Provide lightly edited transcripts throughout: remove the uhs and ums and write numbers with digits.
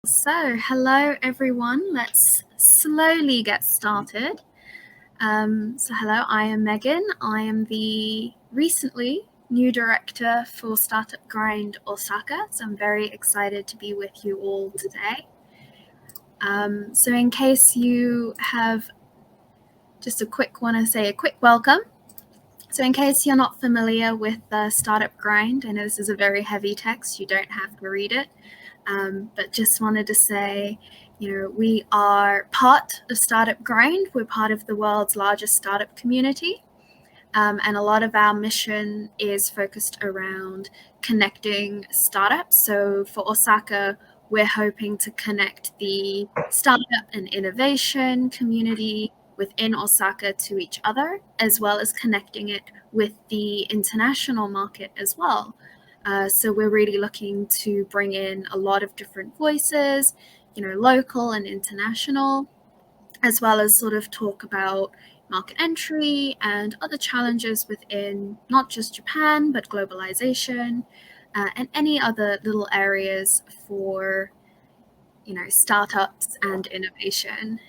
So, hello everyone. Let's slowly get started. Hello, I am Megan. I am the recently new director for Startup Grind Osaka. So, I'm very excited to be with you all today. In case you have just want to say a quick welcome. So, in case you're not familiar with Startup Grind, I know this is a very heavy text. You don't have to read it. But just wanted to say, we are part of Startup Grind. We're part of the world's largest startup community. And a lot of our mission is focused around connecting startups. So for Osaka, we're hoping to connect the startup and innovation community within Osaka to each other, as well as connecting it with the international market as well. So we're really looking to bring in a lot of different voices, local and international, as well as sort of talk about market entry and other challenges within not just Japan, but globalization and any other little areas for, startups and innovation.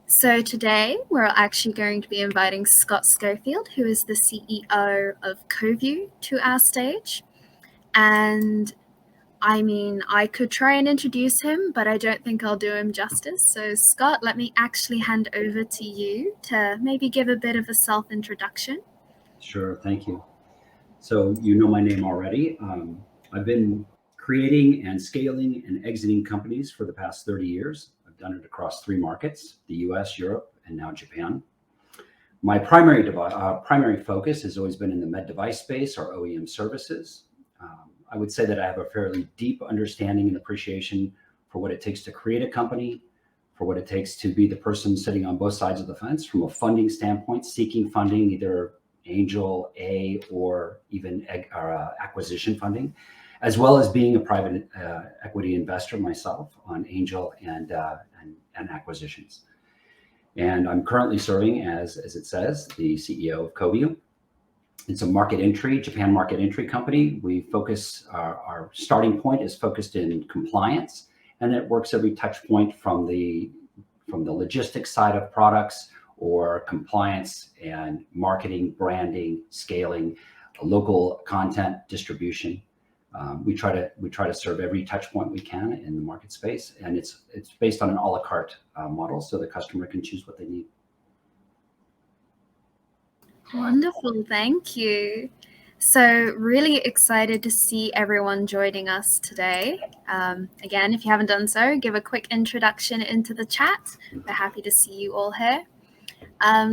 So today we're actually going to be inviting Scott Scofield, who is the CEO of COVUE, to our stage. And I could try and introduce him, but I don't think I'll do him justice. So Scott, let me actually hand over to you to maybe give a bit of a self-introduction. Sure, thank you. So you know my name already. I've been creating and scaling and exiting companies for the past 30 years. I've done it across 3 markets, the US, Europe, and now Japan. My primary focus has always been in the med device space or OEM services. I would say that I have a fairly deep understanding and appreciation for what it takes to create a company, for what it takes to be the person sitting on both sides of the fence from a funding standpoint, seeking funding, either angel, A, or even acquisition funding, as well as being a private equity investor myself on angel and acquisitions. And I'm currently serving as it says, the CEO of COVUE. It's a Japan market entry company. We focus, our starting point is focused in compliance, and it works every touch point from the logistics side of products or compliance and marketing, branding, scaling, local content distribution. We try to serve every touch point we can in the market space, and it's based on an a la carte model, so the customer can choose what they need. Wonderful, thank you. So really excited to see everyone joining us today. Again, if you haven't done so, give a quick introduction into the chat. We're happy to see you all here.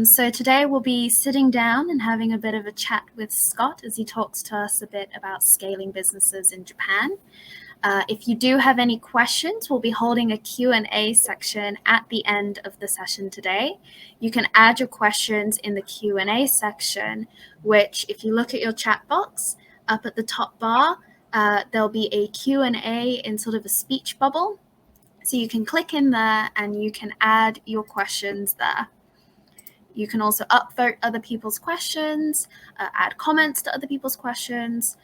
So today we'll be sitting down and having a bit of a chat with Scott as he talks to us a bit about scaling businesses in Japan. If you do have any questions, we'll be holding a Q&A section at the end of the session today. You can add your questions in the Q&A section, which if you look at your chat box up at the top bar, there'll be a Q&A in sort of a speech bubble. So you can click in there and you can add your questions there. You can also upvote other people's questions, add comments to other people's questions.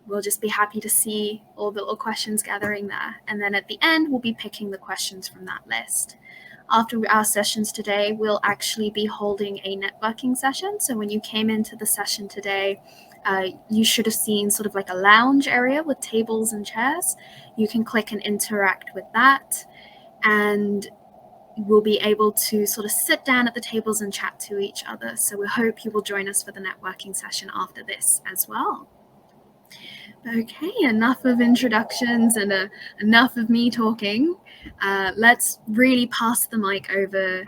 We'll just be happy to see all the little questions gathering there. And then at the end, we'll be picking the questions from that list. After our sessions today, we'll actually be holding a networking session. So when you came into the session today, you should have seen sort of like a lounge area with tables and chairs. You can click and interact with that. And we'll be able to sort of sit down at the tables and chat to each other. So we hope you will join us for the networking session after this as well. Okay, enough of introductions and enough of me talking. Let's really pass the mic over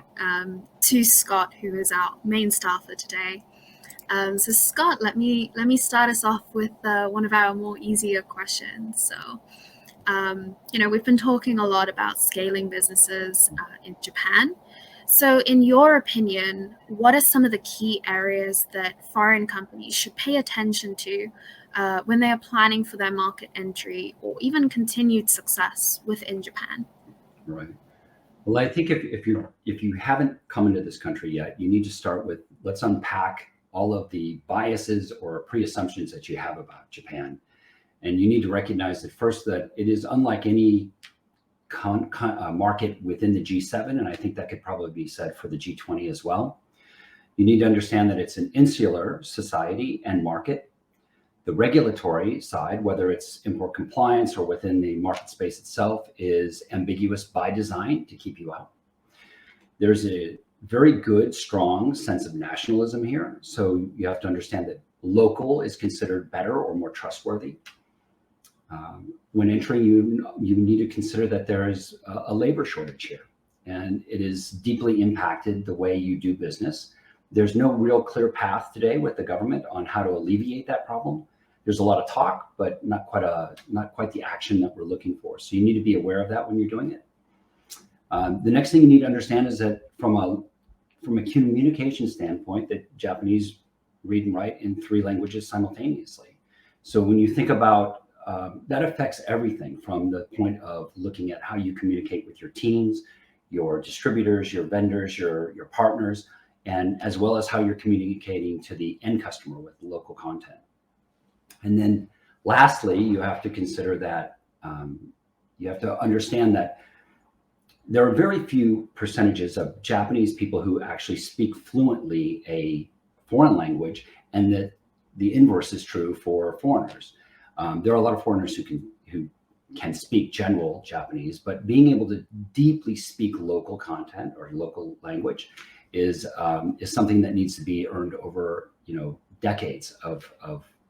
to Scott, who is our main star for today. So Scott, let me start us off with one of our more easier questions. So, we've been talking a lot about scaling businesses in Japan. So in your opinion, what are some of the key areas that foreign companies should pay attention to when they are planning for their market entry or even continued success within Japan? Right. Well, I think if you haven't come into this country yet, you need to start with, let's unpack all of the biases or pre-assumptions that you have about Japan. And you need to recognize that first, that it is unlike any market within the G7, and I think that could probably be said for the G20 as well. You need to understand that it's an insular society and market. The regulatory side, whether it's import compliance or within the market space itself, is ambiguous by design to keep you out. There's a very good, strong sense of nationalism here. So you have to understand that local is considered better or more trustworthy. When entering, you need to consider that there is a labor shortage here, and it is deeply impacted the way you do business. There's no real clear path today with the government on how to alleviate that problem. There's a lot of talk, but not quite the action that we're looking for. So you need to be aware of that when you're doing it. The next thing you need to understand is that from a communication standpoint, that Japanese read and write in 3 languages simultaneously. So when you think about that, affects everything from the point of looking at how you communicate with your teams, your distributors, your vendors, your partners, and as well as how you're communicating to the end customer with local content. And then lastly, you have to consider that you have to understand that there are very few percentages of Japanese people who actually speak fluently a foreign language, and that the inverse is true for foreigners. There are a lot of foreigners who can speak general Japanese, but being able to deeply speak local content or local language is something that needs to be earned over decades of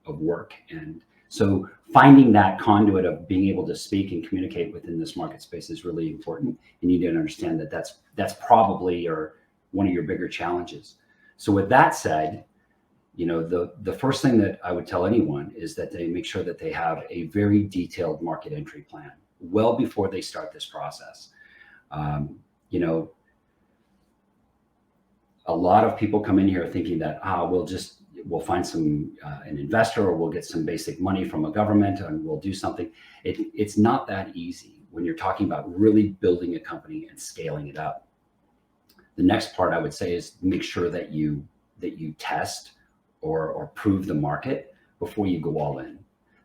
work. And so finding that conduit of being able to speak and communicate within this market space is really important. And you need to understand that that's probably one of your bigger challenges. So with that said, the first thing that I would tell anyone is that they make sure that they have a very detailed market entry plan well before they start this process. A lot of people come in here thinking that we'll find an investor, or we'll get some basic money from a government and we'll do something. It's not that easy when you're talking about really building a company and scaling it up. The next part I would say is make sure that you test or prove the market before you go all in.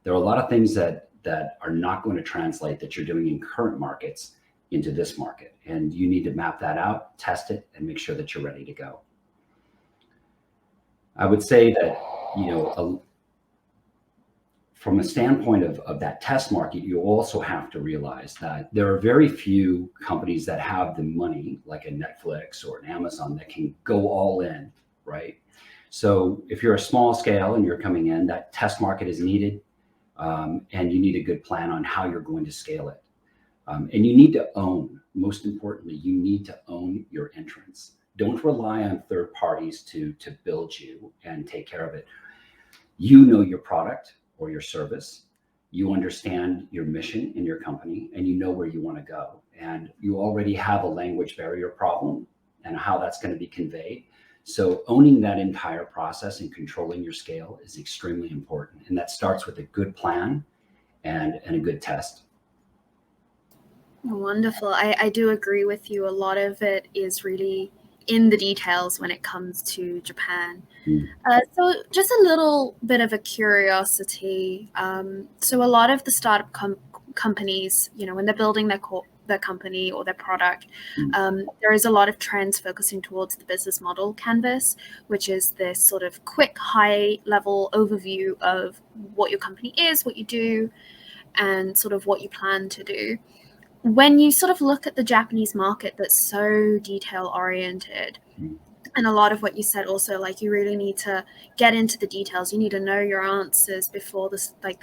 There are a lot of things that are not going to translate that you're doing in current markets into this market, and you need to map that out, test it, and make sure that you're ready to go. I would say that, from a standpoint of that test market, you also have to realize that there are very few companies that have the money, like a Netflix or an Amazon, that can go all in, right? So if you're a small scale and you're coming in, that test market is needed, and you need a good plan on how you're going to scale it. And you need to most importantly, you need to own your entrance. Don't rely on third parties to build you and take care of it. You know your product or your service, you understand your mission in your company, and you know where you want to go. And you already have a language barrier problem and how that's going to be conveyed. So owning that entire process and controlling your scale is extremely important. And that starts with a good plan and a good test. Wonderful. I do agree with you. A lot of it is really in the details when it comes to Japan. So just a little bit of a curiosity. So a lot of the startup companies, when they're building their company or their product, there is a lot of trends focusing towards the business model canvas, which is this sort of quick, high-level overview of what your company is, what you do, and sort of what you plan to do. When you sort of look at the Japanese market that's so detail-oriented, and a lot of what you said also, like you really need to get into the details. You need to know your answers before the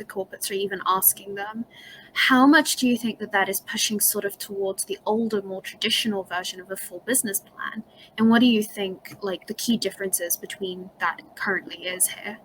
corporates are even asking them. How much do you think that is pushing sort of towards the older, more traditional version of a full business plan? And what do you think the key differences between that currently is here?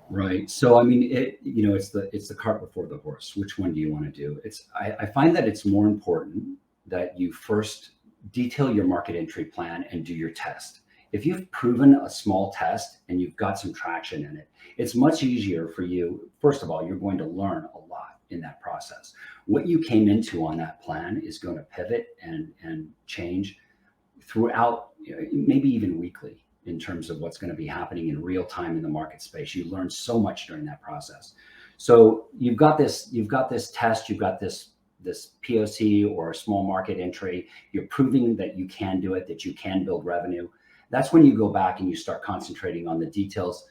Right. So, I mean, it's the cart before the horse. Which one do you want to do? I find that it's more important that you first detail your market entry plan and do your test. If you've proven a small test and you've got some traction in it, it's much easier for you. First of all, you're going to learn a lot in that process. What you came into on that plan is going to pivot and change throughout, maybe even weekly, in terms of what's going to be happening in real time in the market space. You learn so much during that process. So you've got this test, you've got this POC or a small market entry. You're proving that you can do it, that you can build revenue. That's when you go back and you start concentrating on the details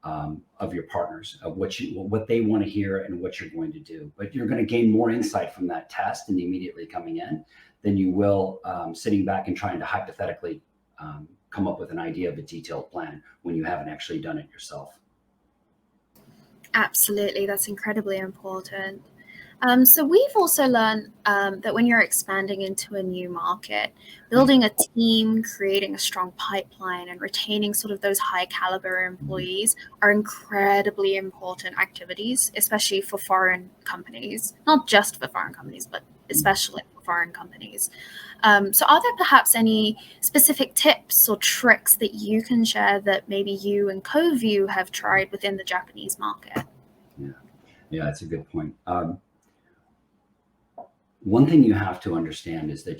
of your partners, of what they want to hear and what you're going to do. But you're going to gain more insight from that test and immediately coming in than you will sitting back and trying to hypothetically come up with an idea of a detailed plan when you haven't actually done it yourself. Absolutely, that's incredibly important. So we've also learned that when you're expanding into a new market, building a team, creating a strong pipeline, and retaining sort of those high caliber employees are incredibly important activities, especially for foreign companies, not just for foreign companies, but especially for foreign companies. So are there perhaps any specific tips or tricks that you can share that maybe you and COVUE have tried within the Japanese market? Yeah, that's a good point. One thing you have to understand is that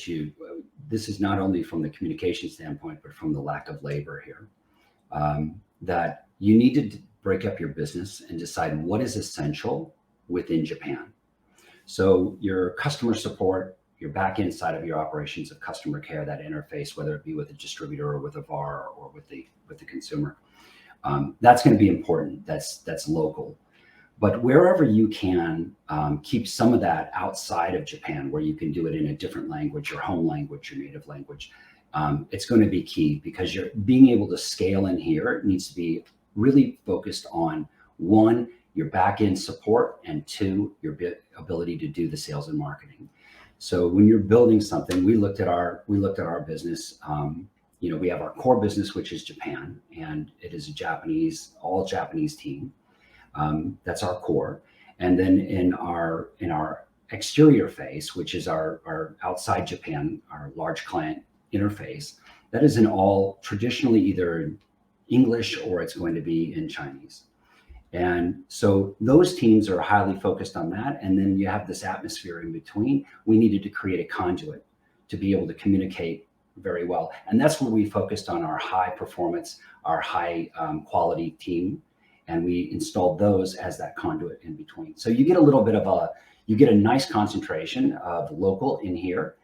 this is not only from the communication standpoint, but from the lack of labor here, that you need to break up your business and decide what is essential within Japan. So your customer support, your back end side of your operations of customer care, that interface, whether it be with a distributor or with a VAR or with the consumer, that's going to be important. That's local. But wherever you can keep some of that outside of Japan, where you can do it in a different language, your home language, your native language, it's going to be key, because you're being able to scale in here needs to be really focused on, one, your back end support, and two, your ability to do the sales and marketing. So when you're building something, we looked at our business. We have our core business, which is Japan, and it is a all Japanese team. That's our core. And then in our exterior face, which is our outside Japan, our large client interface, that is in all traditionally either English or it's going to be in Chinese. And so those teams are highly focused on that. And then you have this atmosphere in between. We needed to create a conduit to be able to communicate very well. And that's where we focused on our high performance, our high quality team. And we installed those as that conduit in between. So you get a nice concentration of local in here.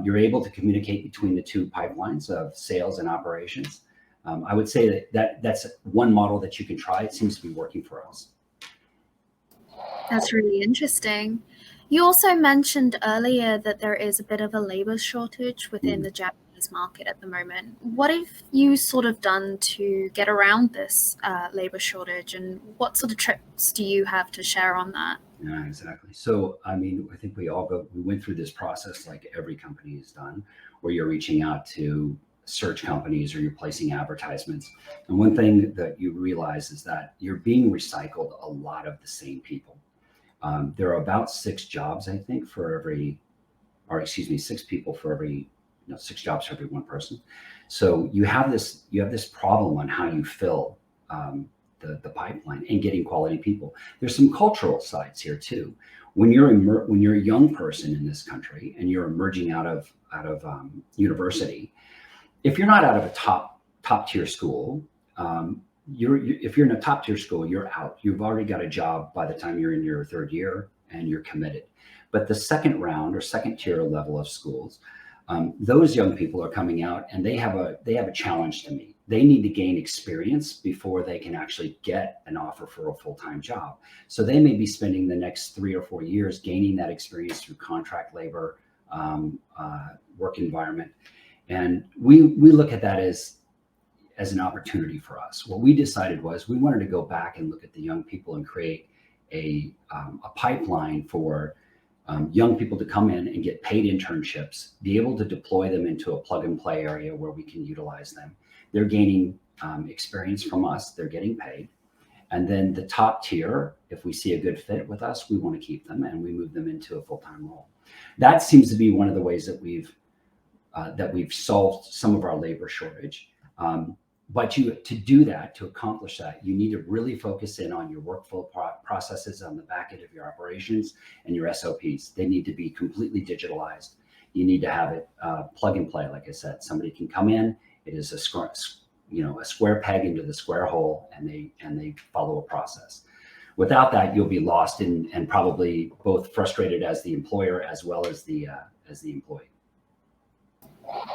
You're able to communicate between the two pipelines of sales and operations. I would say that's one model that you can try. It seems to be working for us. That's really interesting. You also mentioned earlier that there is a bit of a labor shortage within the Japanese market at the moment. What have you sort of done to get around this labor shortage, and what sort of tricks do you have to share on that? Yeah, exactly. So, I think we went through this process like every company has done, where you're reaching out to search companies or you're placing advertisements. And one thing that you realize is that you're being recycled a lot of the same people. There are about 6 jobs, I think, six people for every, 6 jobs for every one person. So you have this problem on how you fill the pipeline and getting quality people. There's some cultural sides here too. When you're a young person in this country and you're emerging out of university, if you're not out of a top tier school, if you're in a top tier school, you're out. You've already got a job by the time you're in your 3rd year and you're committed. But the second round or second tier level of schools, those young people are coming out and they have a challenge to meet. They need to gain experience before they can actually get an offer for a full-time job. So they may be spending the next 3 or 4 years gaining that experience through contract labor, work environment. And we look at that as an opportunity for us. What we decided was we wanted to go back and look at the young people and create a pipeline for young people to come in and get paid internships, be able to deploy them into a plug and play area where we can utilize them. They're gaining experience from us, they're getting paid. And then the top tier, if we see a good fit with us, we want to keep them and we move them into a full-time role. That seems to be one of the ways that we've solved some of our labor shortage. But to accomplish that, you need to really focus in on your workflow processes on the back end of your operations and your SOPs. They need to be completely digitalized. You need to have it plug and play. Like I said, somebody can come in. It is a square peg into the square hole, and they follow a process. Without that, you'll be lost and probably both frustrated as the employer as well as the employee.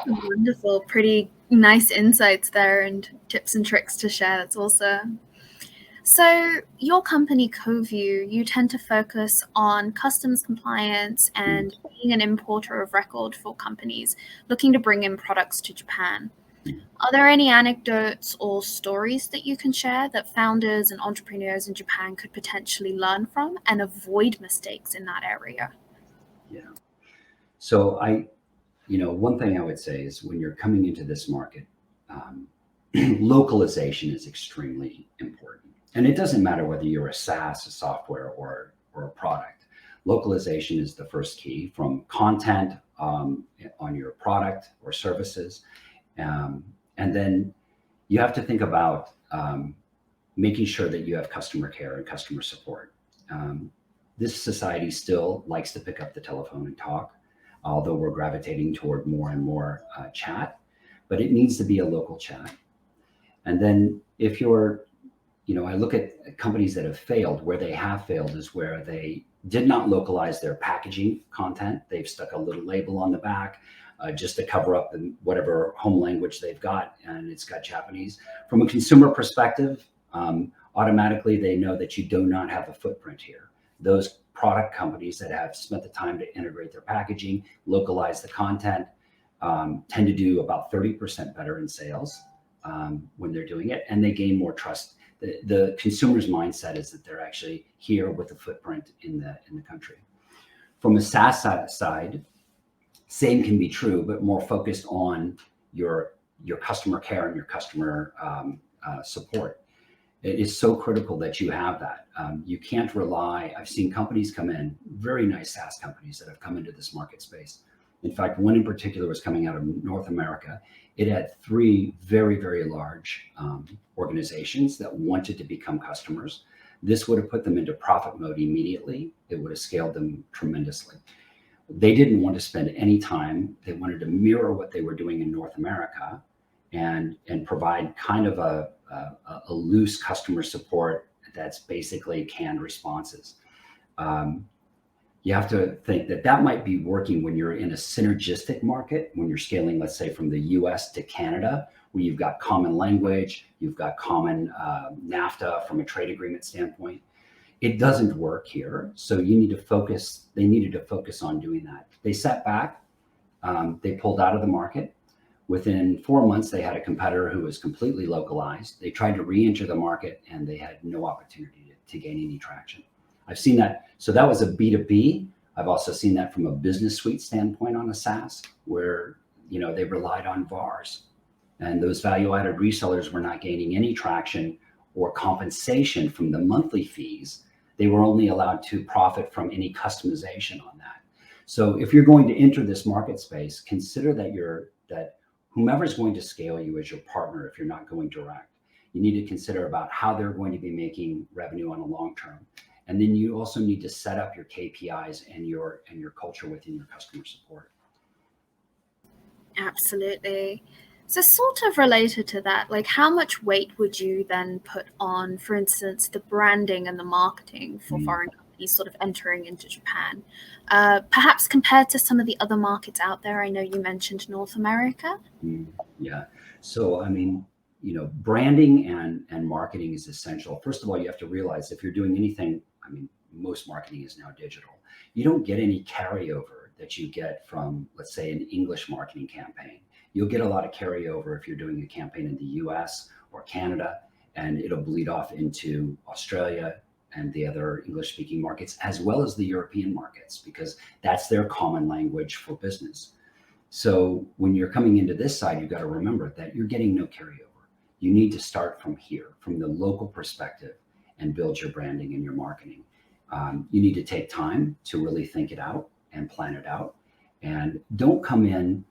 Wonderful. Pretty nice insights there and tips and tricks to share. That's awesome. So your company, COVUE, you tend to focus on customs compliance and being an importer of record for companies looking to bring in products to Japan. Are there any anecdotes or stories that you can share that founders and entrepreneurs in Japan could potentially learn from and avoid mistakes in that area? Yeah. So one thing I would say is when you're coming into this market, localization is extremely important. And it doesn't matter whether you're a SaaS, a software, or a product. Localization is the first key, from content on your product or services. And then you have to think about making sure that you have customer care and customer support. This society still likes to pick up the telephone and talk, although we're gravitating toward more and more chat, but it needs to be a local chat. And then if you're, I look at companies that have failed. Where they have failed is where they did not localize their packaging content. They've stuck a little label on the back just to cover up in whatever home language they've got, and it's got Japanese. From a consumer perspective, automatically they know that you do not have a footprint here. Those product companies that have spent the time to integrate their packaging, localize the content, tend to do about 30% better in sales when they're doing it, and they gain more trust. The consumer's mindset is that they're actually here with a footprint in the country. From a SaaS side, same can be true, but more focused on your customer care and your customer support. It is so critical that you have that. You can't rely. I've seen companies come in, very nice SaaS companies that have come into this market space. In fact, one in particular was coming out of North America. It had 3 very, very large organizations that wanted to become customers. This would have put them into profit mode immediately. It would have scaled them tremendously. They didn't want to spend any time. They wanted to mirror what they were doing in North America and provide kind of a loose customer support that's basically canned responses. You have to think that might be working when you're in a synergistic market, when you're scaling, let's say, from the US to Canada, where you've got common language, you've got common NAFTA from a trade agreement standpoint. It doesn't work here. So you need to focus. They needed to focus on doing that. They sat back. They pulled out of the market. Within 4 months, they had a competitor who was completely localized. They tried to re-enter the market, and they had no opportunity to gain any traction. I've seen that. So that was a B2B. I've also seen that from a business suite standpoint on a SaaS, where they relied on VARs, and those value-added resellers were not gaining any traction or compensation from the monthly fees. They were only allowed to profit from any customization on that. So if you're going to enter this market space, consider that whomever's going to scale you as your partner, if you're not going direct, you need to consider about how they're going to be making revenue on a long term. And then you also need to set up your KPIs and your culture within your customer support. Absolutely. So sort of related to that, like how much weight would you then put on, for instance, the branding and the marketing for foreign companies sort of entering into Japan, perhaps compared to some of the other markets out there? I know you mentioned North America. Yeah. So, branding and marketing is essential. First of all, you have to realize if you're doing anything, most marketing is now digital. You don't get any carryover that you get from, let's say, an English marketing campaign. You'll get a lot of carryover if you're doing a campaign in the US or Canada, and it'll bleed off into Australia and the other English-speaking markets, as well as the European markets, because that's their common language for business. So when you're coming into this side, you've got to remember that you're getting no carryover. You need to start from here, from the local perspective, and build your branding and your marketing. You need to take time to really think it out and plan it out. And don't come in.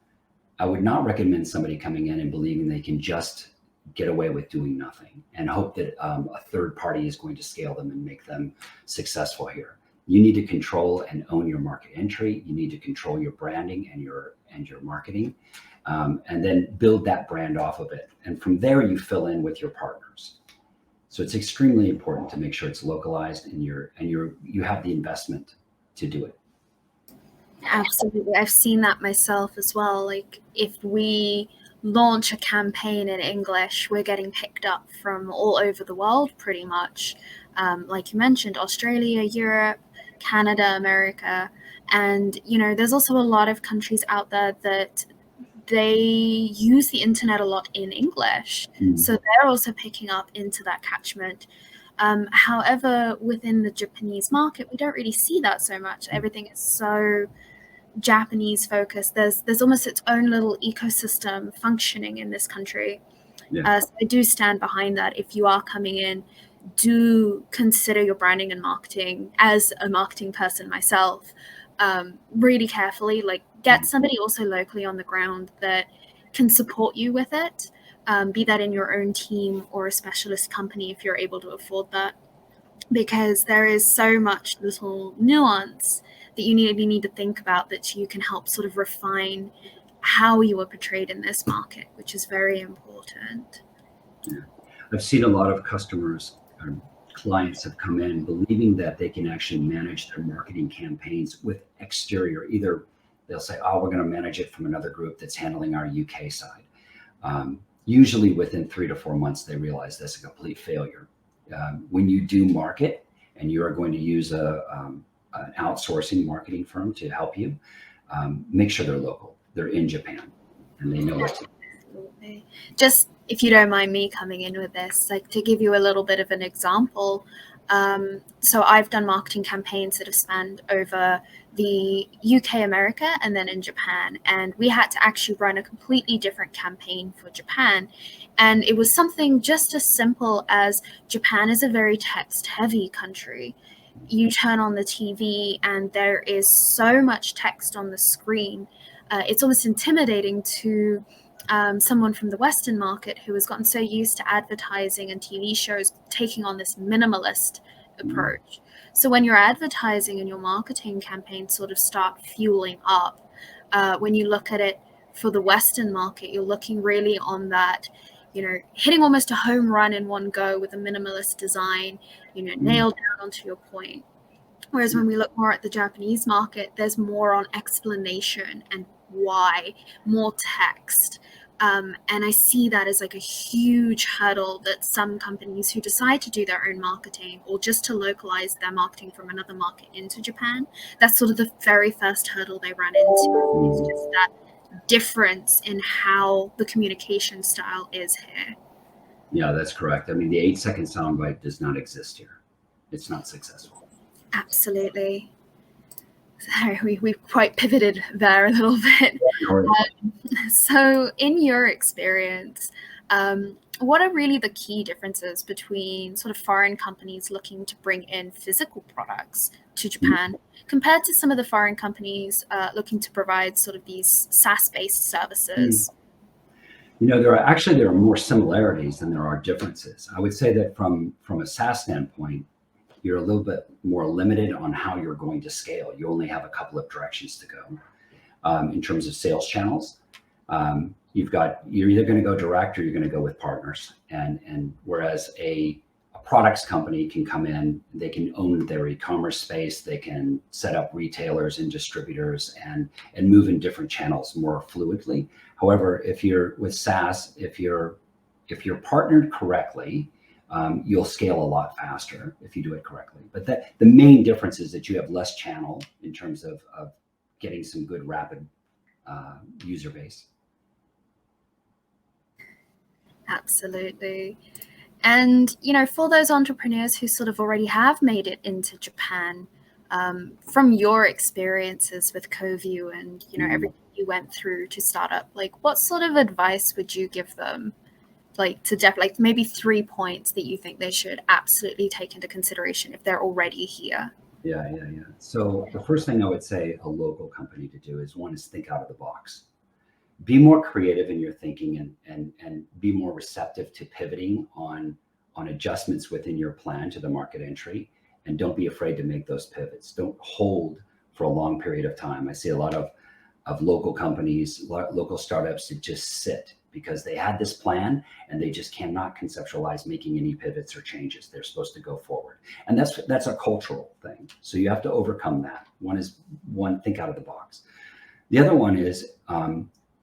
I would not recommend somebody coming in and believing they can just get away with doing nothing and hope that a third party is going to scale them and make them successful here. You need to control and own your market entry. You need to control your branding and your marketing, and then build that brand off of it. And from there, you fill in with your partners. So it's extremely important to make sure it's localized and you have the investment to do it. Absolutely. I've seen that myself as well. Like if we launch a campaign in English, we're getting picked up from all over the world pretty much. Like you mentioned, Australia, Europe, Canada, America. And, there's also a lot of countries out there that they use the internet a lot in English. So they're also picking up into that catchment. However, within the Japanese market, we don't really see that so much. Everything is so Japanese focused. There's almost its own little ecosystem functioning in this country. So I do stand behind that. If you are coming in, do consider your branding and marketing. As a marketing person myself, really carefully. Like get somebody also locally on the ground that can support you with it. Be that in your own team or a specialist company if you're able to afford that, because there is so much little nuance that you need to think about that you can help sort of refine how you are portrayed in this market, which is very important. Yeah. I've seen a lot of customers or clients have come in believing that they can actually manage their marketing campaigns with exterior. Either they'll say, oh, we're going to manage it from another group that's handling our UK side. Usually within 3 to 4 months, they realize that's a complete failure. When you do market and you are going to use an outsourcing marketing firm to help you, make sure they're local. They're in Japan and they know what to do. Absolutely. Just if you don't mind me coming in with this, like to give you a little bit of an example. So I've done marketing campaigns that have spanned over the UK, America, and then in Japan. And we had to actually run a completely different campaign for Japan. And it was something just as simple as Japan is a very text-heavy country. You turn on the TV and there is so much text on the screen. It's almost intimidating to someone from the Western market who has gotten so used to advertising and TV shows taking on this minimalist approach. So when your advertising and your marketing campaigns sort of start fueling up, when you look at it for the Western market, you're looking really on that, hitting almost a home run in one go with a minimalist design, nailed down onto your point. Whereas when we look more at the Japanese market, there's more on explanation and why, more text. And I see that as like a huge hurdle that some companies who decide to do their own marketing or just to localize their marketing from another market into Japan, that's sort of the very first hurdle they run into. It's just that difference in how the communication style is here. Yeah, that's correct. I mean, the 8-second soundbite does not exist here. It's not successful. Absolutely. Sorry, we've quite pivoted there a little bit. So in your experience, what are really the key differences between sort of foreign companies looking to bring in physical products to Japan compared to some of the foreign companies looking to provide sort of these SaaS-based services? There are more similarities than there are differences. I would say that from a SaaS standpoint, you're a little bit more limited on how you're going to scale. You only have a couple of directions to go in terms of sales channels. You're either going to go direct or you're going to go with partners. And whereas a products company can come in, they can own their e-commerce space, they can set up retailers and distributors and move in different channels more fluidly. However, if you're with SaaS, if you're partnered correctly, you'll scale a lot faster if you do it correctly. But the main difference is that you have less channel in terms of getting some good rapid user base. Absolutely. And, for those entrepreneurs who sort of already have made it into Japan, from your experiences with COVUE and, everything you went through to start up, like what sort of advice would you give them? Like maybe 3 points that you think they should absolutely take into consideration if they're already here. Yeah. So the first thing I would say a local company to do is think out of the box. Be more creative in your thinking and be more receptive to pivoting on adjustments within your plan to the market entry. And don't be afraid to make those pivots. Don't hold for a long period of time. I see a lot of local companies, local startups that just sit because they had this plan and they just cannot conceptualize making any pivots or changes. They're supposed to go forward. And that's a cultural thing. So you have to overcome that. One, think out of the box. The other one is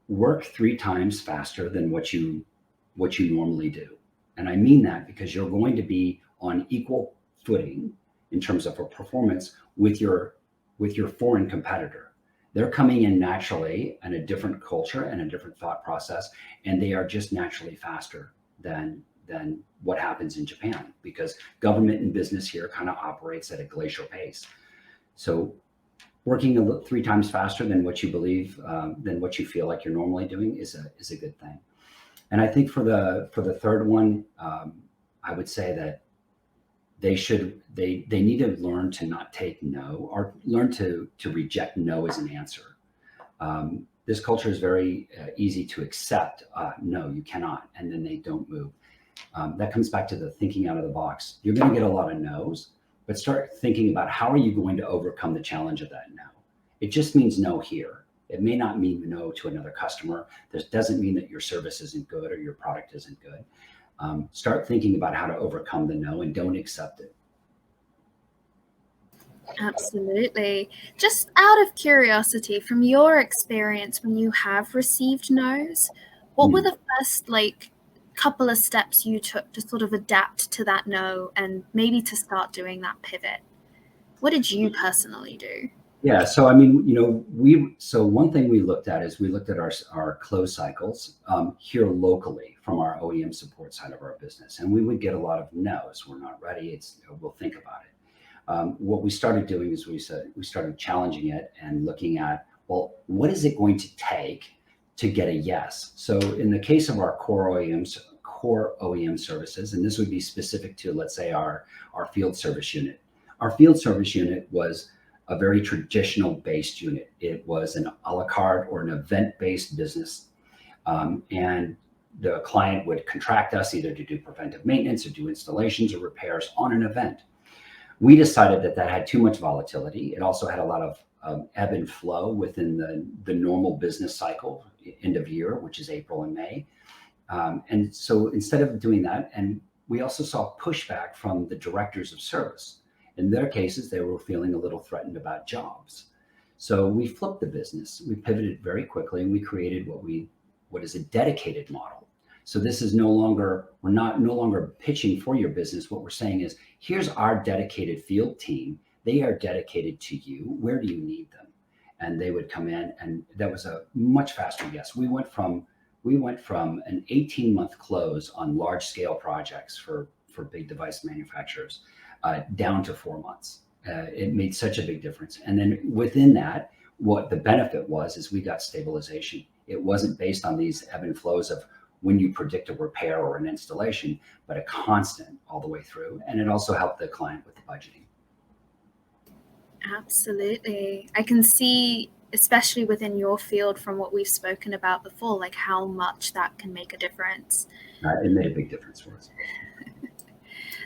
work 3 times faster than what you normally do. And I mean that because you're going to be on equal footing in terms of a performance with your foreign competitor. They're coming in naturally in a different culture and a different thought process, and they are just naturally faster than what happens in Japan, because government and business here kind of operates at a glacial pace. So working 3 times faster than what you believe, than what you feel like you're normally doing is a good thing. And I think for the third one, I would say that they need to learn to not take no, or learn to reject no as an answer. This culture is very easy to accept. No, you cannot, and then they don't move. That comes back to the thinking out of the box. You're going to get a lot of no's, but start thinking about how are you going to overcome the challenge of that no. It just means no here. It may not mean no to another customer. This doesn't mean that your service isn't good or your product isn't good. Start thinking about how to overcome the no and don't accept it. Absolutely. Just out of curiosity, from your experience when you have received no's, what were the first couple of steps you took to sort of adapt to that no and maybe to start doing that pivot? What did you personally do? Yeah, so I mean, so one thing we looked at is we looked at our close cycles here locally from our OEM support side of our business, and we would get a lot of no's. We're not ready. We'll think about it. What we started doing is we started challenging it and looking at, well, what is it going to take to get a yes? So in the case of our core OEM services, and this would be specific to, let's say, our field service unit. Our field service unit was a very traditional based unit. It was an a la carte or an event-based business. And the client would contract us either to do preventive maintenance or do installations or repairs on an event. We decided that had too much volatility. It also had a lot of ebb and flow within the normal business cycle, end of year, which is April and May. And so instead of doing that, and we also saw pushback from the directors of service. In their cases, they were feeling a little threatened about jobs. So we flipped the business. We pivoted very quickly, and we created what is a dedicated model. So this is we're no longer pitching for your business. What we're saying is, here's our dedicated field team. They are dedicated to you. Where do you need them? And they would come in, and that was a much faster yes. We went from an 18-month close on large scale projects for big device manufacturers down to 4 months. It made such a big difference. And then within that, what the benefit was is we got stabilization. It wasn't based on these ebb and flows of when you predict a repair or an installation, but a constant all the way through. And it also helped the client with the budgeting. Absolutely. I can see, especially within your field from what we've spoken about before, like how much that can make a difference. It made a big difference for us.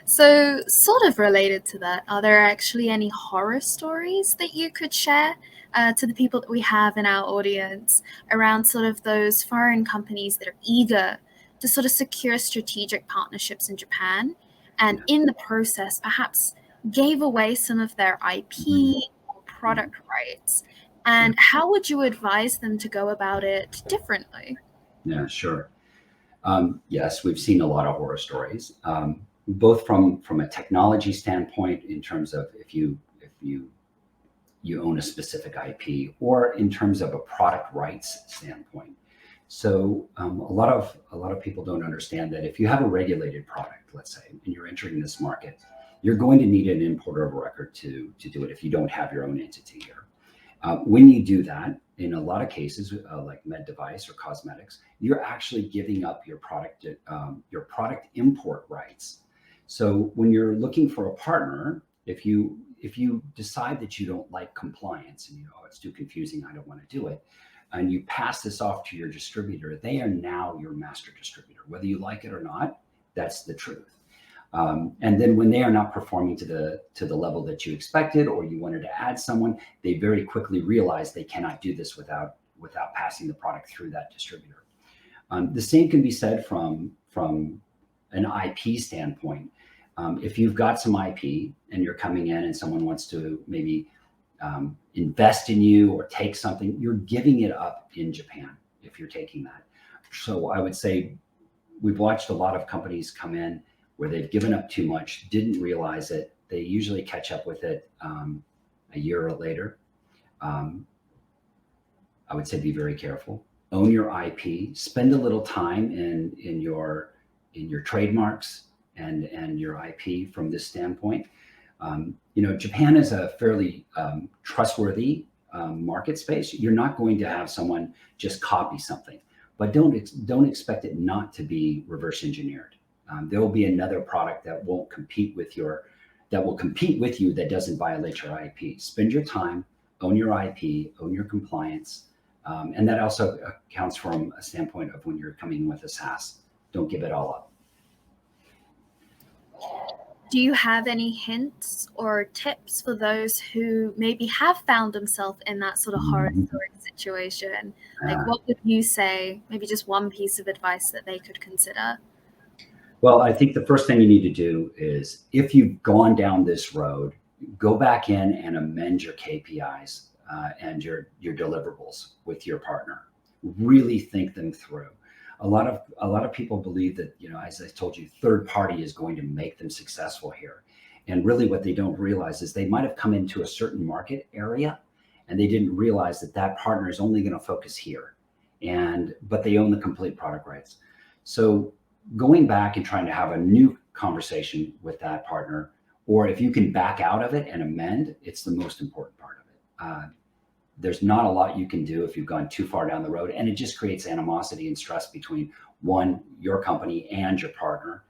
So sort of related to that, are there actually any horror stories that you could share to the people that we have in our audience around sort of those foreign companies that are eager to sort of secure strategic partnerships in Japan, and in the process perhaps gave away some of their IP or product rights? And how would you advise them to go about it differently? Yeah, sure. Yes, we've seen a lot of horror stories. Both from a technology standpoint, in terms of if you own a specific IP, or in terms of a product rights standpoint. So a lot of people don't understand that if you have a regulated product, let's say, and you're entering this market, you're going to need an importer of record to do it if you don't have your own entity here. When you do that, in a lot of cases, like med device or cosmetics, you're actually giving up your product import rights. So when you're looking for a partner, if you decide that you don't like compliance and it's too confusing, I don't want to do it, and you pass this off to your distributor, they are now your master distributor, whether you like it or not. That's the truth. And then when they are not performing to the level that you expected, or you wanted to add someone, they very quickly realize they cannot do this without without passing the product through that distributor. The same can be said from an IP standpoint. If you've got some IP and you're coming in and someone wants to maybe invest in you or take something, you're giving it up in Japan if you're taking that. So I would say we've watched a lot of companies come in where they've given up too much, didn't realize it. They usually catch up with it a year or later. I would say be very careful. Own your IP. Spend a little time in your trademarks and your IP from this standpoint. Japan is a fairly trustworthy market space. You're not going to have someone just copy something, but don't expect it not to be reverse engineered. There will be another product that won't compete with you that doesn't violate your IP. Spend your time, own your IP, own your compliance, and that also accounts from a standpoint of when you're coming with a SaaS. Don't give it all up. Do you have any hints or tips for those who maybe have found themselves in that sort of horror story situation? Like, what would you say, maybe just one piece of advice that they could consider? Well, I think the first thing you need to do is, if you've gone down this road, go back in and amend your KPIs and your deliverables with your partner. Really think them through. A lot of people believe that, as I told you, third party is going to make them successful here. And really what they don't realize is they might have come into a certain market area and they didn't realize that partner is only going to focus here. But they own the complete product rights. So going back and trying to have a new conversation with that partner, or if you can back out of it and amend, it's the most important part of it. There's not a lot you can do if you've gone too far down the road, and it just creates animosity and stress between your company and your partner.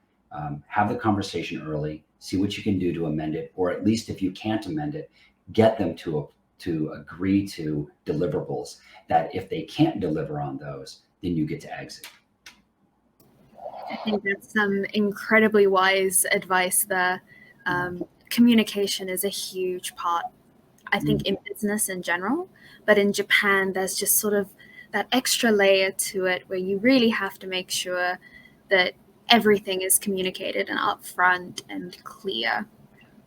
Have the conversation early, see what you can do to amend it, or at least if you can't amend it, get them to agree to deliverables that if they can't deliver on those, then you get to exit. I think that's some incredibly wise advice there. Communication is a huge part, I think, in business in general, but in Japan, there's just sort of that extra layer to it where you really have to make sure that everything is communicated and upfront and clear.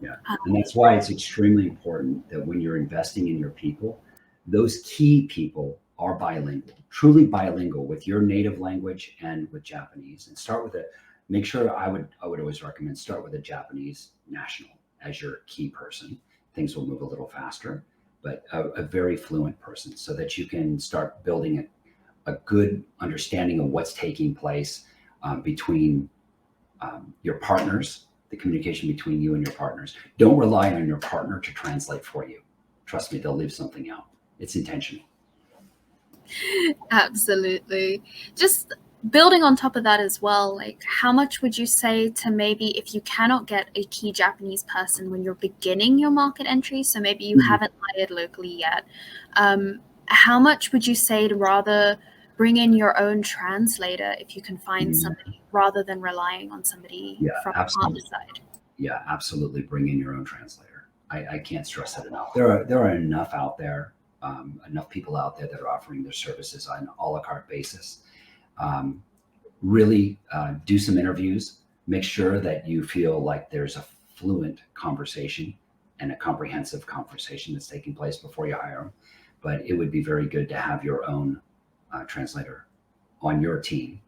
Yeah, and that's why it's extremely important that when you're investing in your people, those key people are bilingual, truly bilingual with your native language and with Japanese. And make sure, I would always recommend start with a Japanese national as your key person. Things will move a little faster, but a very fluent person so that you can start building a good understanding of what's taking place between your partners, the communication between you and your partners. Don't rely on your partner to translate for you. Trust me, they'll leave something out. It's intentional. Absolutely. Just building on top of that as well, like, how much would you say to maybe if you cannot get a key Japanese person when you're beginning your market entry, so maybe you haven't hired locally yet, how much would you say to rather bring in your own translator if you can find somebody rather than relying on somebody from the partner side? Yeah, absolutely. Bring in your own translator. I can't stress that enough. There are enough out there, enough people out there that are offering their services on an a la carte basis. Really do some interviews. Make sure that you feel like there's a fluent conversation and a comprehensive conversation that's taking place before you hire them. But it would be very good to have your own translator on your team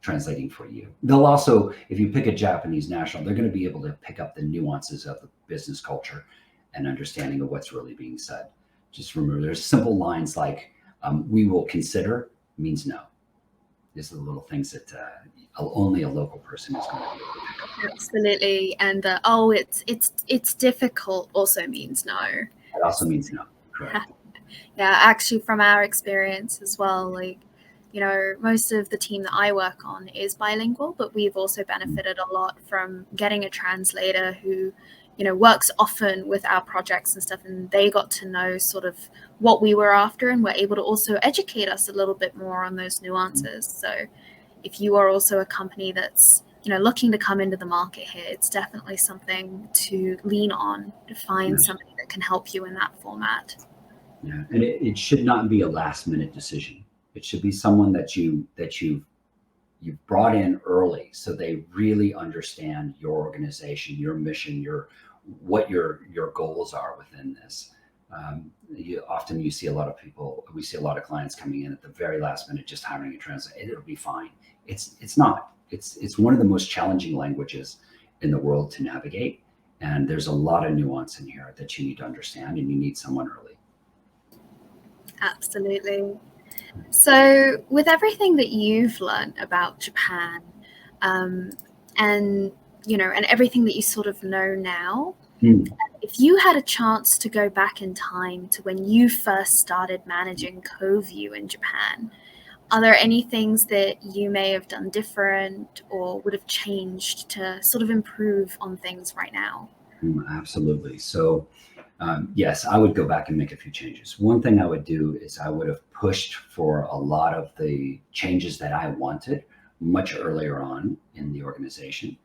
translating for you. They'll also, if you pick a Japanese national, they're going to be able to pick up the nuances of the business culture and understanding of what's really being said. Just remember, there's simple lines like, we will consider means no. These are the little things that only a local person is going to be able to pick up. Absolutely. And it's difficult also means no. It also means no. Correct. Yeah, actually, from our experience as well, like, most of the team that I work on is bilingual, but we've also benefited a lot from getting a translator who, works often with our projects and stuff, and they got to know sort of what we were after and were able to also educate us a little bit more on those nuances. So if you are also a company that's, looking to come into the market here, it's definitely something to lean on, to find somebody that can help you in that format. Yeah, and it should not be a last minute decision. It should be someone you've brought in early, so they really understand your organization, your mission, what your goals are within this. Often you see a lot of people, we see a lot of clients coming in at the very last minute, just hiring a translator. It'll be fine. It's not. It's one of the most challenging languages in the world to navigate, and there's a lot of nuance in here that you need to understand, and you need someone early. Absolutely. So, with everything that you've learned about Japan, and and everything that you sort of know now, if you had a chance to go back in time to when you first started managing COVUE in Japan, are there any things that you may have done different or would have changed to sort of improve on things right now? Absolutely. So, yes, I would go back and make a few changes. One thing I would do is I would have pushed for a lot of the changes that I wanted much earlier on in the organization.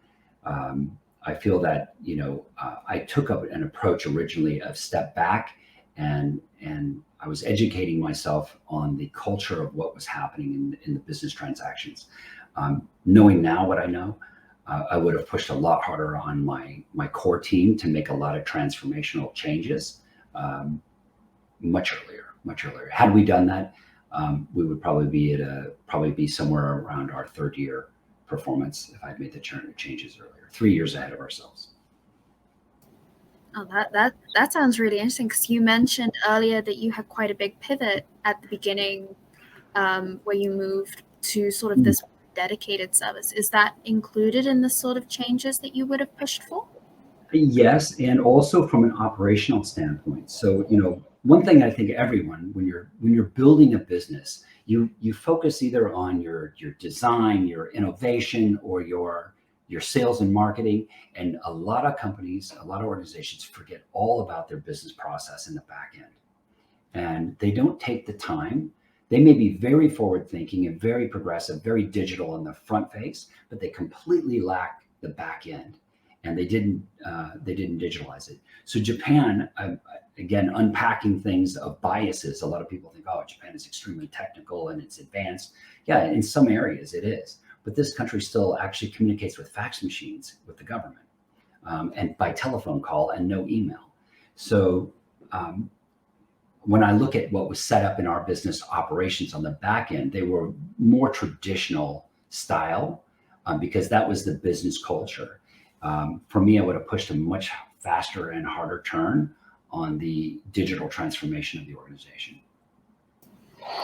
I feel that I took up an approach originally of step back, and I was educating myself on the culture of what was happening in the business transactions. Knowing now what I know, I would have pushed a lot harder on my core team to make a lot of transformational changes much earlier. Had we done that, we would probably be somewhere around our third year performance if I'd made the changes earlier, 3 years ahead of ourselves. Oh, that sounds really interesting, because you mentioned earlier that you had quite a big pivot at the beginning, where you moved to sort of this dedicated service. Is that included in the sort of changes that you would have pushed for? Yes, and also from an operational standpoint. So, one thing I think everyone, when you're building a business, you focus either on your design, your innovation, or your sales and marketing. And a lot of companies, a lot of organizations forget all about their business process in the back end. And they don't take the time. They may be very forward thinking and very progressive, very digital in the front face, but they completely lack the back end, and they didn't digitalize it. So Japan, again, unpacking things of biases. A lot of people think, oh, Japan is extremely technical and it's advanced. Yeah, in some areas it is, but this country still actually communicates with fax machines with the government, and by telephone call and no email. So when I look at what was set up in our business operations on the back end, they were more traditional style, because that was the business culture. For me, I would have pushed a much faster and harder turn on the digital transformation of the organization.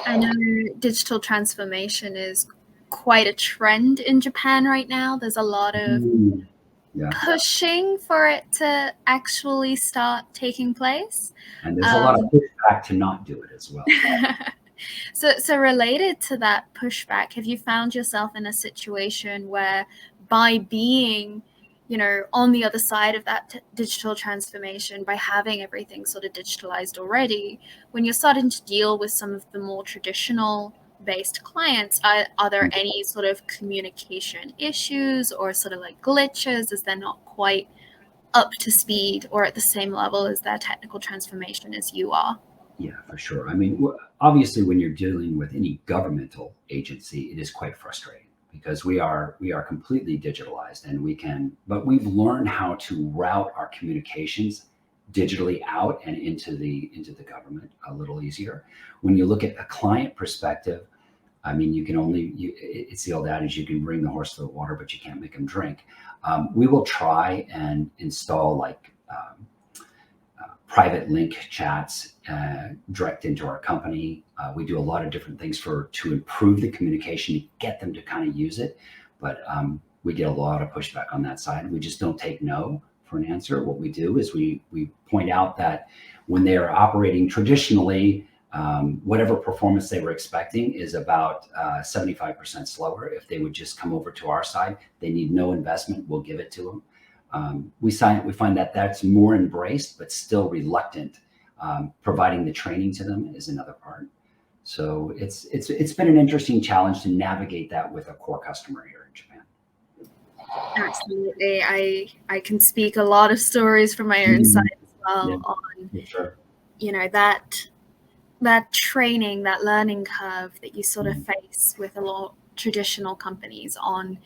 I know digital transformation is quite a trend in Japan right now. There's a lot of pushing for it to actually start taking place. And there's a lot of pushback to not do it as well. So related to that pushback, have you found yourself in a situation where, by being on the other side of that digital transformation, by having everything sort of digitalized already, when you're starting to deal with some of the more traditional based clients, are there any sort of communication issues or sort of like glitches, as they're not quite up to speed or at the same level as their technical transformation as you are? Yeah, for sure. I mean, obviously, when you're dealing with any governmental agency, it is quite frustrating, because we are completely digitalized, but we've learned how to route our communications digitally out and into the government a little easier. When you look at a client perspective, I mean, it's the old adage, you can bring the horse to the water, but you can't make them drink. We will try and install private link chats direct into our company. We do a lot of different things to improve the communication, to get them to kind of use it. But we get a lot of pushback on that side. We just don't take no for an answer. What we do is we point out that when they are operating traditionally, whatever performance they were expecting is about 75% slower. If they would just come over to our side, they need no investment. We'll give it to them. We find that that's more embraced, but still reluctant. Providing the training to them is another part. So it's been an interesting challenge to navigate that with a core customer here in Japan. Absolutely. I can speak a lot of stories from my own side as well on, sure. that that training, that learning curve that you sort of Mhm. face with a lot of traditional companies on,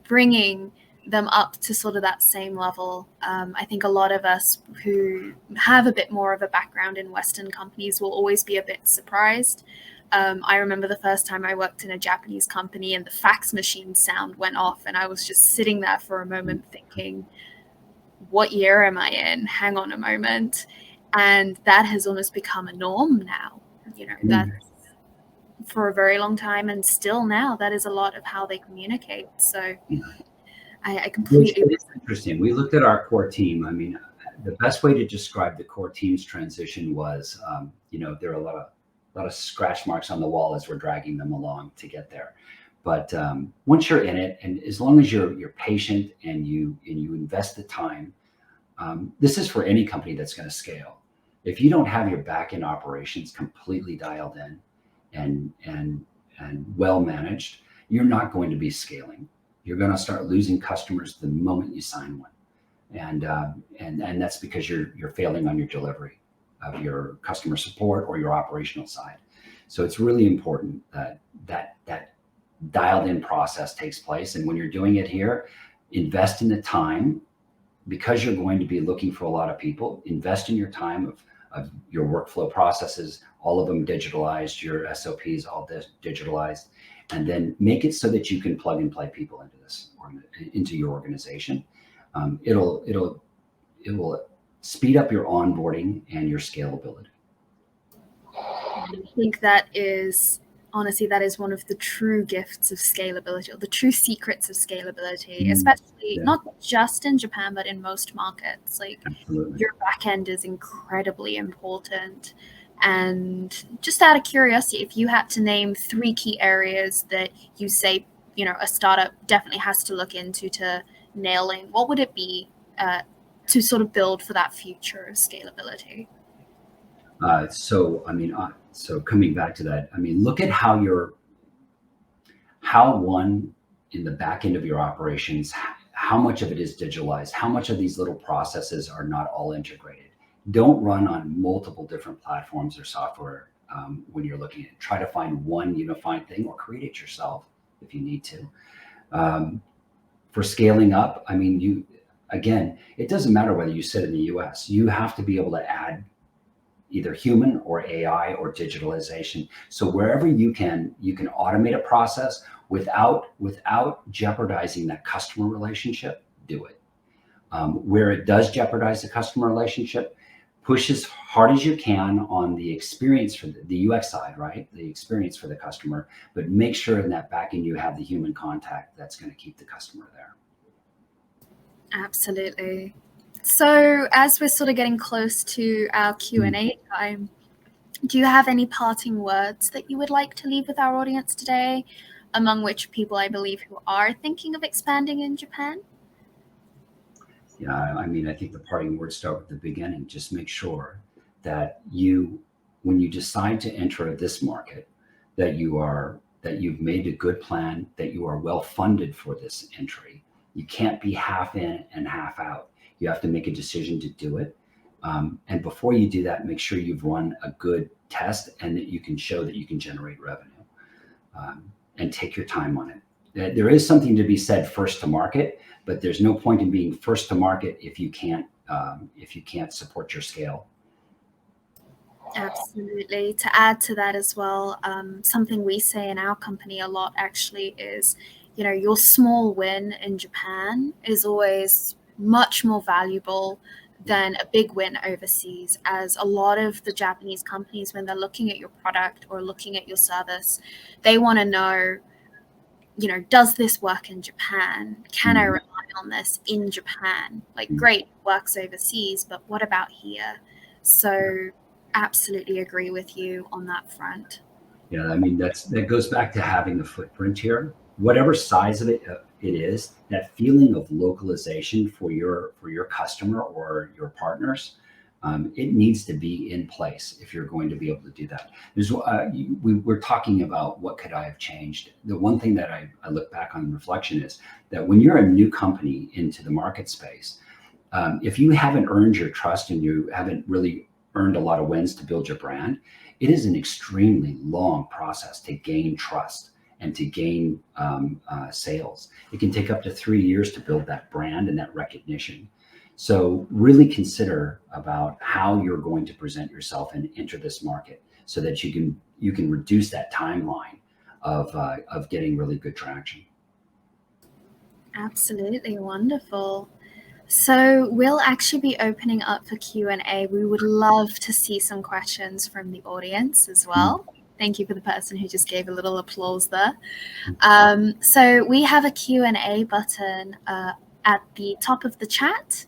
bringing them up to sort of that same level. I think a lot of us who have a bit more of a background in Western companies will always be a bit surprised. I remember the first time I worked in a Japanese company and the fax machine sound went off, and I was just sitting there for a moment thinking, what year am I in? Hang on a moment. And that has almost become a norm now. That Mhm. for a very long time, and still now, that is a lot of how they communicate. So Yeah. I It's, completely. it is interesting. We looked at our core team. I mean, the best way to describe the core team's transition was, there are a lot of scratch marks on the wall as we're dragging them along to get there. But once you're in it, and as long as you're patient and you invest the time, this is for any company that's going to scale. If you don't have your back end operations completely dialed in and well managed, you're not going to be scaling. You're going to start losing customers the moment you sign one, and that's because you're failing on your delivery of your customer support or your operational side. So it's really important that dialed in process takes place. And when you're doing it here, invest in the time, because you're going to be looking for a lot of people. Invest in your time of your workflow processes, all of them digitalized, your SOPs all digitalized, and then make it so that you can plug and play people into this or into your organization. It will speed up your onboarding and your scalability. I think that is honestly, that is one of the true gifts of scalability, or the true secrets of scalability, especially Yeah, not just in Japan, but in most markets. Like, absolutely. your back end is incredibly important. And just out of curiosity, if you had to name 3 key areas that you say, a startup definitely has to look into to nailing, what would it be, to sort of build for that future of scalability? So coming back to that, I mean, look at how one in the back end of your operations, how much of it is digitalized, how much of these little processes are not all integrated. Don't run on multiple different platforms or software when you're looking at it. Try to find one unified thing or create it yourself if you need to. For scaling up, I mean, again, it doesn't matter whether you sit in the US, you have to be able to add either human or AI or digitalization. So wherever you can automate a process without jeopardizing that customer relationship, do it. Where it does jeopardize the customer relationship, push as hard as you can on the experience for the UX side, right? The experience for the customer, but make sure in that back end you have the human contact that's going to keep the customer there. Absolutely. So, as we're sort of getting close to our Q&A time, do you have any parting words that you would like to leave with our audience today, among which people I believe who are thinking of expanding in Japan? Yeah, I mean, I think the parting words start with the beginning. Just make sure that when you decide to enter this market, that you've made a good plan, that you are well funded for this entry. You can't be half in and half out. You have to make a decision to do it. And before you do that, make sure you've run a good test and that you can show that you can generate revenue. And take your time on it. There is something to be said first to market, but there's no point in being first to market if you can't support your scale. Absolutely. To add to that as well, something we say in our company a lot actually is, your small win in Japan is always much more valuable than a big win overseas, as a lot of the Japanese companies, when they're looking at your product or looking at your service, they want to know, does this work in Japan? Can I rely on this in Japan? Like, great, works overseas, but what about here? So absolutely agree with you on that front. Yeah, I mean that goes back to having the footprint here, whatever size of it is. That feeling of localization for your customer or your partners, it needs to be in place if you're going to be able to do that. We're talking about what could I have changed. The one thing that I look back on reflection is that when you're a new company into the market space, if you haven't earned your trust and you haven't really earned a lot of wins to build your brand, it is an extremely long process to gain trust and to gain sales. It can take up to 3 years to build that brand and that recognition. So really consider about how you're going to present yourself and enter this market so that you can reduce that timeline of getting really good traction. Absolutely wonderful. So we'll actually be opening up for Q&A. We would love to see some questions from the audience as well. Thank you for the person who just gave a little applause there. So we have a Q&A button at the top of the chat,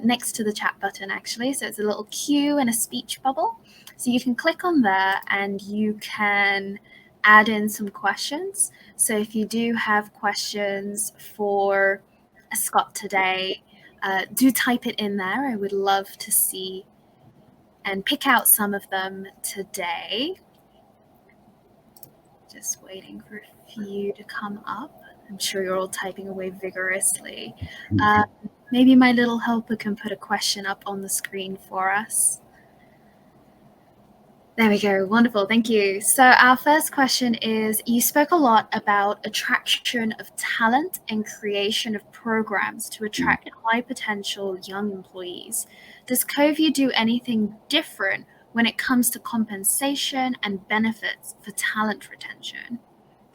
next to the chat button actually. So it's a little Q and a speech bubble. So you can click on there and you can add in some questions. So if you do have questions for Scott today, do type it in there. I would love to see and pick out some of them today. Just waiting for a few to come up. I'm sure you're all typing away vigorously. Maybe my little helper can put a question up on the screen for us. There we go. Wonderful. Thank you. So our first question is, you spoke a lot about attraction of talent and creation of programs to attract high potential young employees. Does COVUE do anything different when it comes to compensation and benefits for talent retention?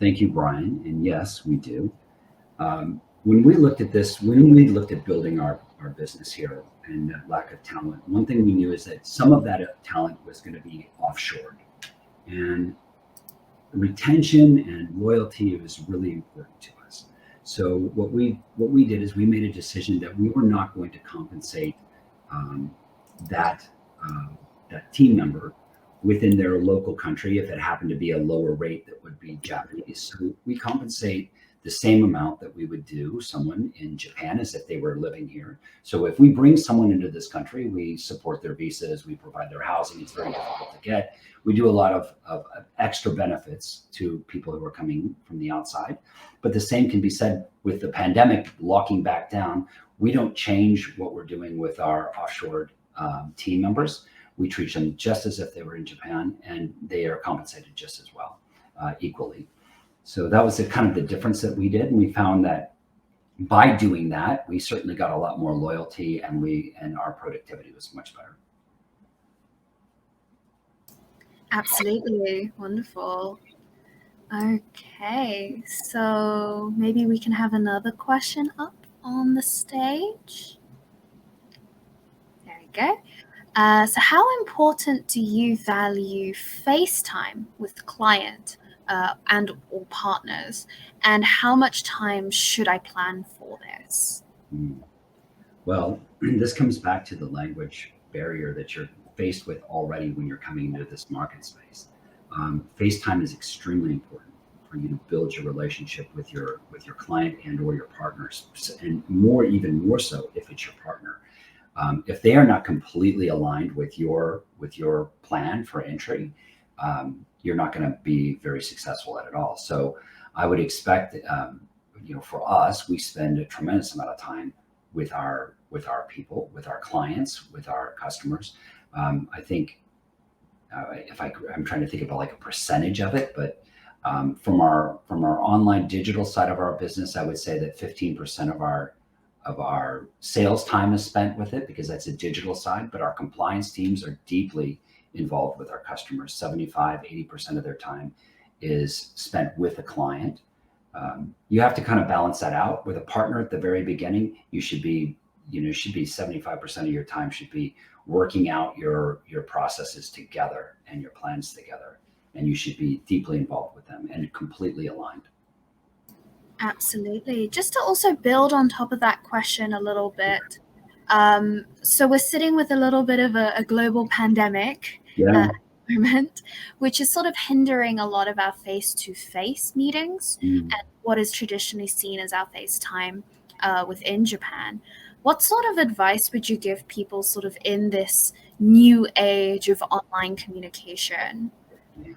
Thank you, Brian. And yes, we do. When we looked at this, when we looked at building our business here and that lack of talent, one thing we knew is that some of that talent was going to be offshored. And retention and loyalty was really important to us. So what we did is we made a decision that we were not going to compensate that team member within their local country if it happened to be a lower rate that would be Japanese. So we compensate the same amount that we would do someone in Japan as if they were living here. So if we bring someone into this country, we support their visas, we provide their housing. It's very difficult to get. We do a lot of extra benefits to people who are coming from the outside. But the same can be said with the pandemic locking back down. We don't change what we're doing with our offshore team members. We treat them just as if they were in Japan, and they are compensated just as well, equally. So that was kind of the difference that we did. And we found that by doing that, we certainly got a lot more loyalty, and our productivity was much better. Absolutely. Wonderful. Okay, so maybe we can have another question up on the stage. There we go. So how important do you value FaceTime with the client and or partners, and how much time should I plan for this? Well, this comes back to the language barrier that you're faced with already when you're coming into this market space. FaceTime is extremely important for you to build your relationship with your client and or your partners, and even more so if it's your partner. If they are not completely aligned with your plan for entry, you're not going to be very successful at it all. So I would expect, for us, we spend a tremendous amount of time with our people, with our clients, with our customers. I think I'm trying to think about like a percentage of it, but from our online digital side of our business, I would say that 15% of our sales time is spent with it, because that's a digital side, but our compliance teams are deeply involved with our customers. 75-80% of their time is spent with a client. You have to kind of balance that out with a partner at the very beginning. You should be 75% of your time should be working out your processes together and your plans together, and you should be deeply involved with them and completely aligned. Absolutely. Just to also build on top of that question a little bit. So we're sitting with a little bit of a global pandemic at the moment, which is sort of hindering a lot of our face-to-face meetings and what is traditionally seen as our FaceTime within Japan. What sort of advice would you give people sort of in this new age of online communication? Yeah.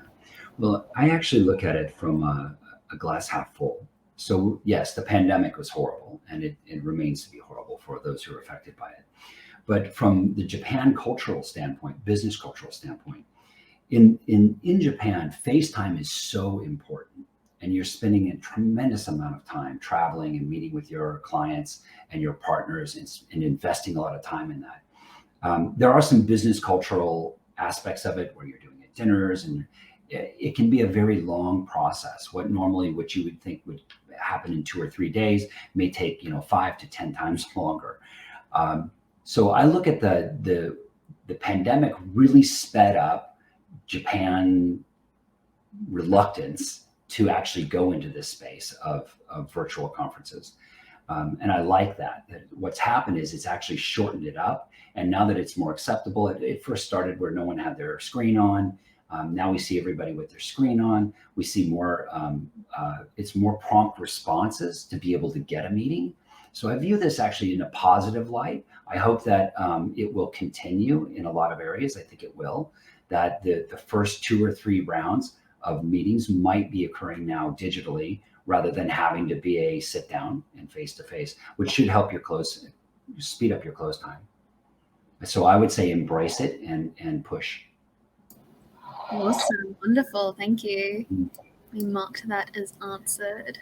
Well, I actually look at it from a glass half full. So yes, the pandemic was horrible, and it remains to be horrible for those who are affected by it. But from the Japan cultural standpoint, business cultural standpoint, in Japan, FaceTime is so important, and you're spending a tremendous amount of time traveling and meeting with your clients and your partners, and investing a lot of time in that. There are some business cultural aspects of it where you're doing at dinners, and it can be a very long process. What you would think would happen in 2 or 3 days may take 5 to 10 times longer. So I look at the pandemic really sped up Japan reluctance to actually go into this space of virtual conferences. And I like that what's happened is it's actually shortened it up. And now that it's more acceptable, it first started where no one had their screen on. Now we see everybody with their screen on. We see more, it's more prompt responses to be able to get a meeting. So I view this actually in a positive light. I hope that it will continue in a lot of areas. I think it will, that the first 2 or 3 rounds of meetings might be occurring now digitally rather than having to be a sit down and face to face, which should help speed up your close time. So I would say embrace it and push. Awesome. Wonderful. Thank you. We marked that as answered.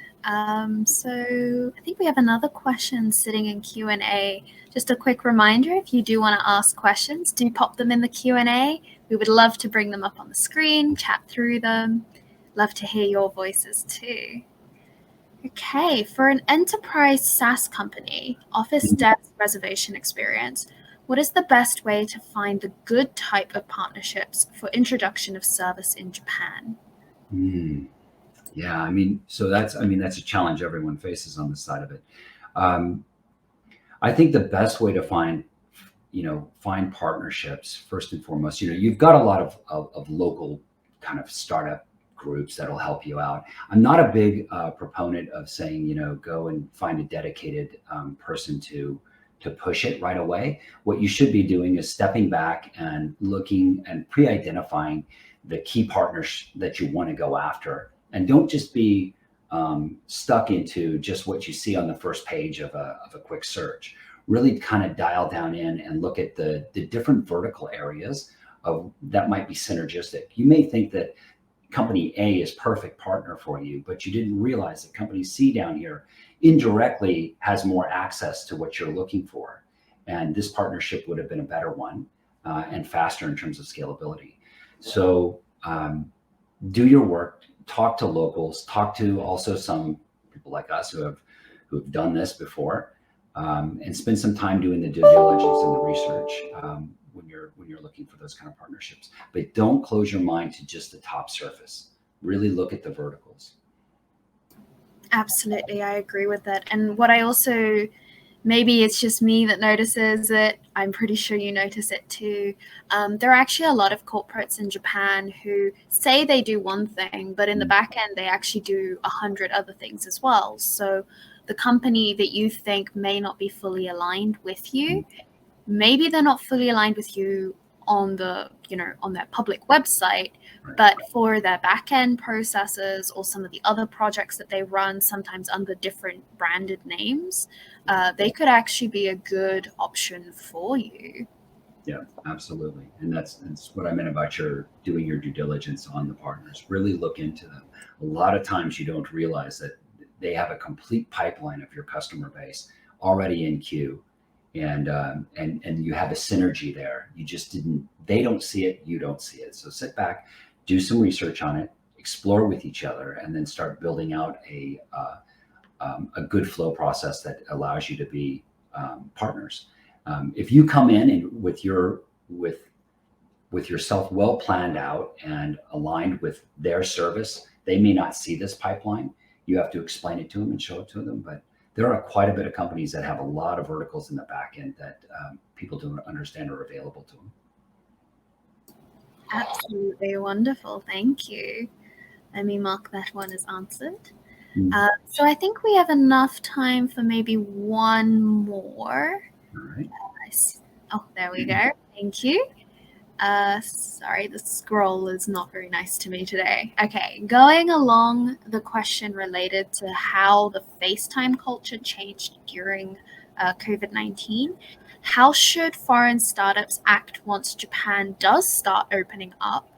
So I think we have another question sitting in Q&A. Just a quick reminder, if you do want to ask questions, do pop them in the Q&A. We would love to bring them up on the screen, chat through them. Love to hear your voices too. Okay, for an enterprise SaaS company, office desk reservation experience, what is the best way to find the good type of partnerships for introduction of service in Japan? Yeah, that's a challenge everyone faces on this side of it. I think the best way to find partnerships, first and foremost, you've got a lot of local kind of startup groups that'll help you out. I'm not a big proponent of saying, go and find a dedicated person to push it right away. What you should be doing is stepping back and looking and pre-identifying the key partners that you want to go after. And don't just be stuck into just what you see on the first page of a quick search. Really kind of dial down in and look at the different vertical areas that might be synergistic. You may think that company A is perfect partner for you, but you didn't realize that company C down here indirectly has more access to what you're looking for. And this partnership would have been a better one and faster in terms of scalability. So do your work, talk to locals, talk to also some people like us who have done this before, and spend some time doing the due diligence and the research when you're looking for those kind of partnerships. But don't close your mind to just the top surface. Really look at the verticals. Absolutely, I agree with that. And what I also, maybe it's just me that notices it, I'm pretty sure you notice it too. There are actually a lot of corporates in Japan who say they do one thing, but in the back end, they actually do 100 other things as well. So the company that you think may not be fully aligned with you, maybe they're not fully aligned with you on the, on their public website, but for their back-end processes or some of the other projects that they run, sometimes under different branded names, they could actually be a good option for you. Yeah, absolutely. And that's what I meant about doing your due diligence on the partners. Really look into them. A lot of times you don't realize that they have a complete pipeline of your customer base already in queue. And you have a synergy there. They don't see it, you don't see it. So sit back, do some research on it, explore with each other, and then start building out a good flow process that allows you to be partners. If you come in and with yourself well planned out and aligned with their service, they may not see this pipeline. You have to explain it to them and show it to them, but there are quite a bit of companies that have a lot of verticals in the back end that people don't understand are available to them. Absolutely wonderful. Thank you. Let me mark that one as answered. So I think we have enough time for maybe one more. All right. Oh, there we go. Thank you. Sorry, the scroll is not very nice to me today. Okay, going along the question related to how the FaceTime culture changed during COVID-19. How should foreign startups act once Japan does start opening up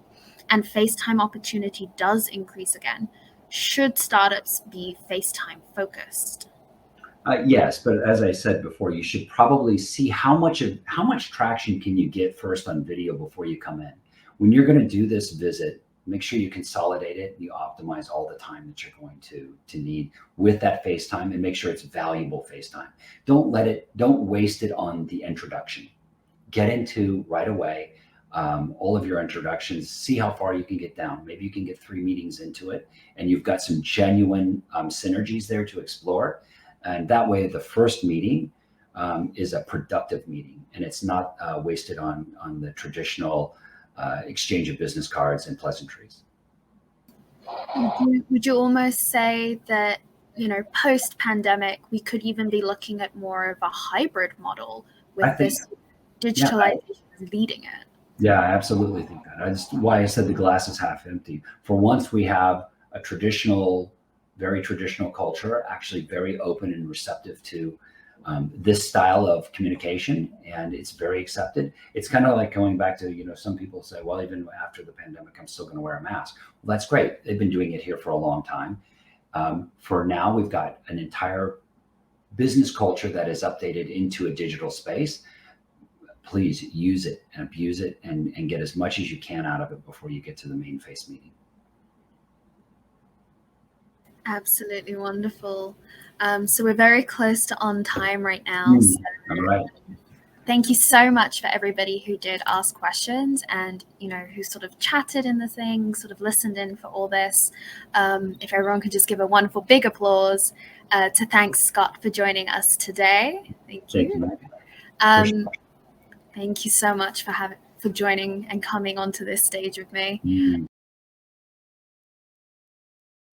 and FaceTime opportunity does increase again? Should startups be FaceTime focused? Yes, but as I said before, you should probably see how much traction can you get first on video before you come in. When you're going to do this visit, make sure you consolidate it. You optimize all the time that you're going to need with that FaceTime, and make sure it's valuable FaceTime. Don't waste it on the introduction. Get into right away all of your introductions. See how far you can get down. Maybe you can get 3 meetings into it, and you've got some genuine synergies there to explore. And that way, the first meeting is a productive meeting, and it's not wasted on the traditional exchange of business cards and pleasantries. Would you almost say that, post-pandemic, we could even be looking at more of a hybrid model with this digitalization leading it? Yeah, I absolutely think that. That's why I said the glass is half empty. For once, we have a very traditional culture, actually very open and receptive to this style of communication, and it's very accepted. It's kind of like going back to, some people say, well, even after the pandemic, I'm still going to wear a mask. Well, that's great. They've been doing it here for a long time. For now, we've got an entire business culture that is updated into a digital space. Please use it and abuse it and get as much as you can out of it before you get to the main face meeting. Absolutely wonderful. So we're very close to on time right now. So all right. Thank you so much for everybody who did ask questions and, who sort of chatted in the thing, sort of listened in for all this. If everyone could just give a wonderful big applause to thank Scott for joining us today. Thank you. Thank you so much for joining and coming onto this stage with me.